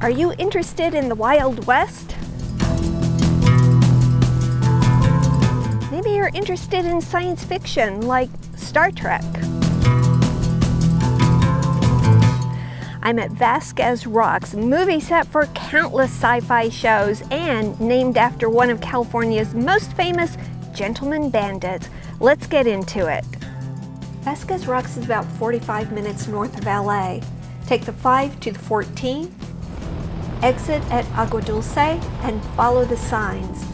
Are you interested in the Wild West? Maybe you're interested in science fiction like Star Trek. I'm at Vasquez Rocks, movie set for countless sci-fi shows and named after one of California's most famous gentleman bandits. Let's get into it. Vasquez Rocks is about 45 minutes north of LA. Take the 5 to the 14, exit at Agua Dulce, and follow the signs.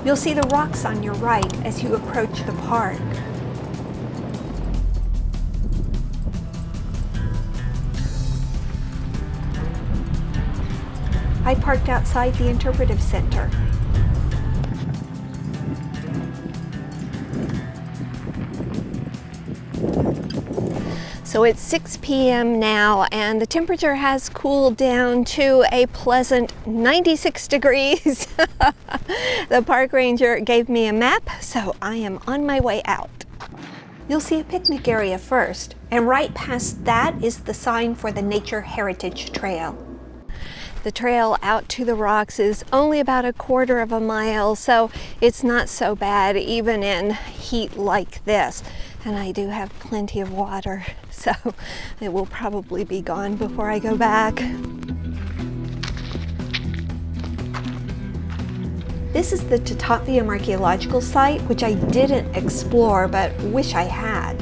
You'll see the rocks on your right as you approach the park. I parked outside the Interpretive Center. So it's 6 p.m. now and the temperature has cooled down to a pleasant 96 degrees. The park ranger gave me a map, so I am on my way out. You'll see a picnic area first, and right past that is the sign for the Nature Heritage Trail. The trail out to the rocks is only about a quarter of a mile, so it's not so bad even in heat like this. And I do have plenty of water, so it will probably be gone before I go back. This is the Tatotvium archaeological site, which I didn't explore but wish I had.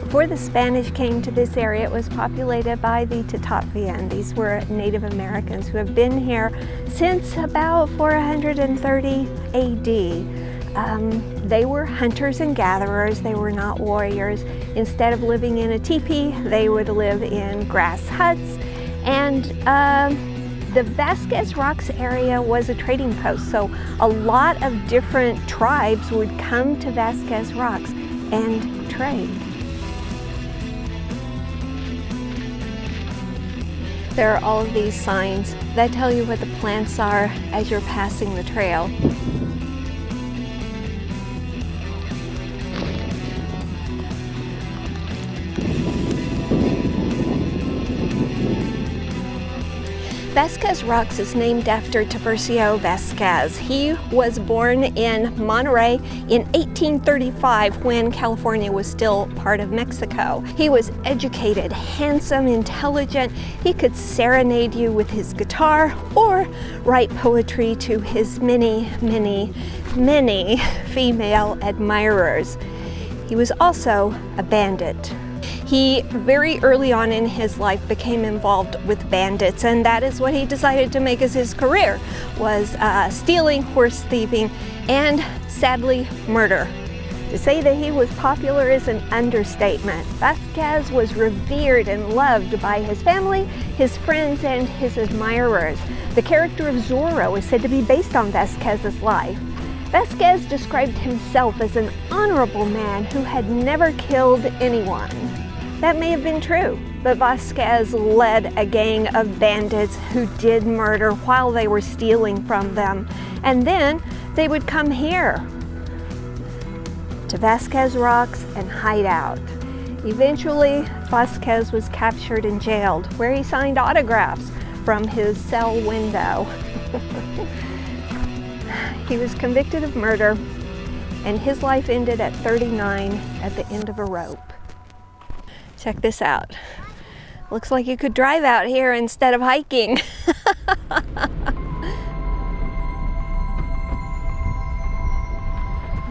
Before the Spanish came to this area, it was populated by the Tatotvian. These were Native Americans who have been here since about 430 AD. They were hunters and gatherers. They were not warriors. Instead of living in a teepee, they would live in grass huts. And the Vasquez Rocks area was a trading post, so a lot of different tribes would come to Vasquez Rocks and trade. There are all of these signs that tell you what the plants are as you're passing the trail. Vasquez Rocks is named after Patrikios Vasquez. He was born in Monterey in 1835 when California was still part of Mexico. He was educated, handsome, intelligent. He could serenade you with his guitar or write poetry to his many, many, many female admirers. He was also a bandit. He very early on in his life became involved with bandits, and that is what he decided to make as his career, was stealing, horse thieving, and sadly, murder. To say that he was popular is an understatement. Vasquez was revered and loved by his family, his friends, and his admirers. The character of Zorro is said to be based on Vasquez's life. Vasquez described himself as an honorable man who had never killed anyone. That may have been true, but Vasquez led a gang of bandits who did murder while they were stealing from them. And then they would come here to Vasquez Rocks and hide out. Eventually, Vasquez was captured and jailed, where he signed autographs from his cell window. He was convicted of murder, and his life ended at 39 at the end of a rope. Check this out. Looks like you could drive out here instead of hiking.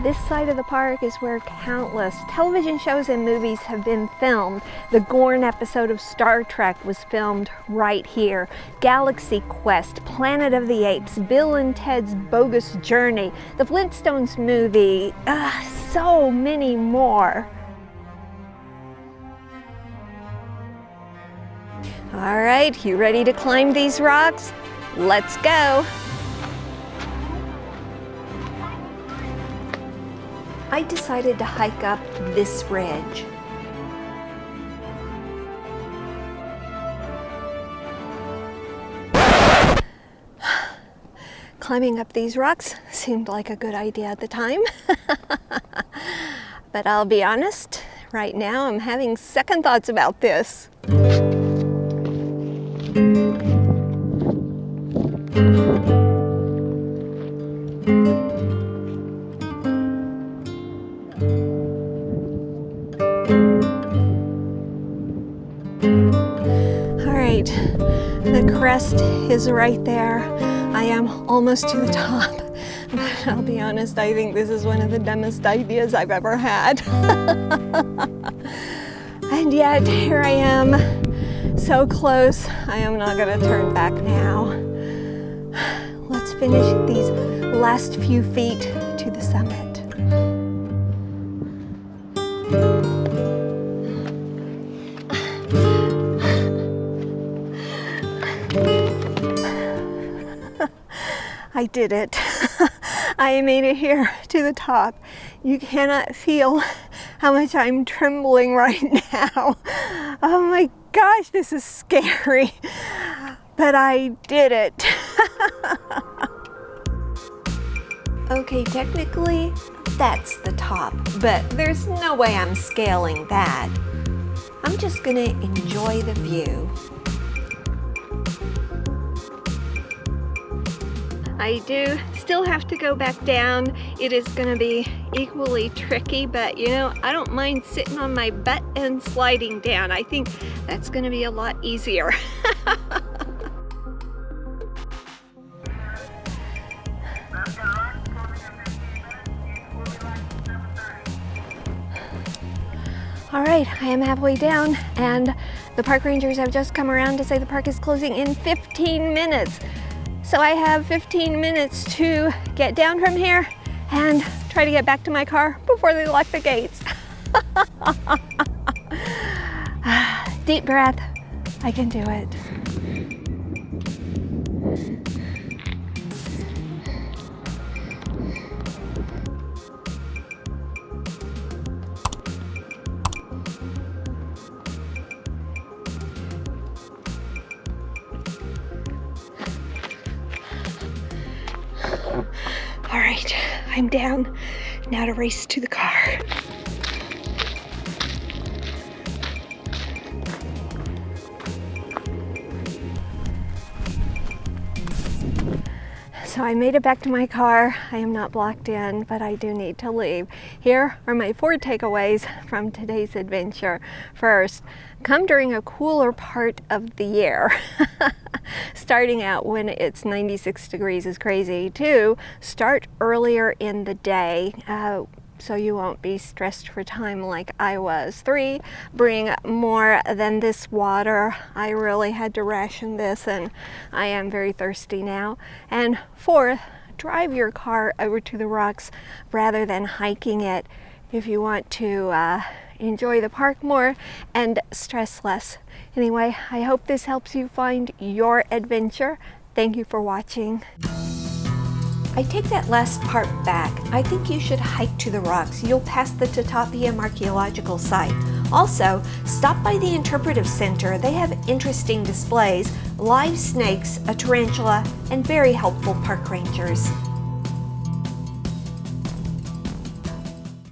This side of the park is where countless television shows and movies have been filmed. The Goon episode of Star Trek was filmed right here. Galaxy Quest, Planet of the Apes, Bill and Ted's Bogus Journey, the Flintstones movie, so many more. All right, you ready to climb these rocks? Let's go. I decided to hike up this ridge. Climbing up these rocks seemed like a good idea at the time. But I'll be honest, right now I'm having second thoughts about this. The crest is right there. I am almost to the top. But I'll be honest, I think this is one of the dumbest ideas I've ever had. And yet, here I am, so close. I am not gonna turn back now. Let's finish these last few feet to the summit. I did it. I made it here to the top. You cannot feel how much I'm trembling right now. Oh my gosh, this is scary. But I did it. Okay, technically, that's the top, but there's no way I'm scaling that. I'm just gonna enjoy the view. I do still have to go back down. It is gonna be equally tricky, but you know, I don't mind sitting on my butt and sliding down. I think that's gonna be a lot easier. All right, I am halfway down and the park rangers have just come around to say the park is closing in 15 minutes. So I have 15 minutes to get down from here and try to get back to my car before they lock the gates. Deep breath, I can do it. All right, I'm down. Now to race to the car. So I made it back to my car. I am not blocked in, but I do need to leave. Here are my 4 takeaways from today's adventure. First, come during a cooler part of the year. Starting out when it's 96 degrees is crazy. 2, start earlier in the day so you won't be stressed for time like I was. 3, bring more than this water. I really had to ration this and I am very thirsty now. And 4, drive your car over to the rocks rather than hiking it if you want to enjoy the park more and stress less. Anyway, I hope this helps you find your adventure. Thank you for watching. I take that last part back. I think you should hike to the rocks. You'll pass the Tatapiam archaeological site. Also, stop by the Interpretive Center. They have interesting displays, live snakes, a tarantula, and very helpful park rangers.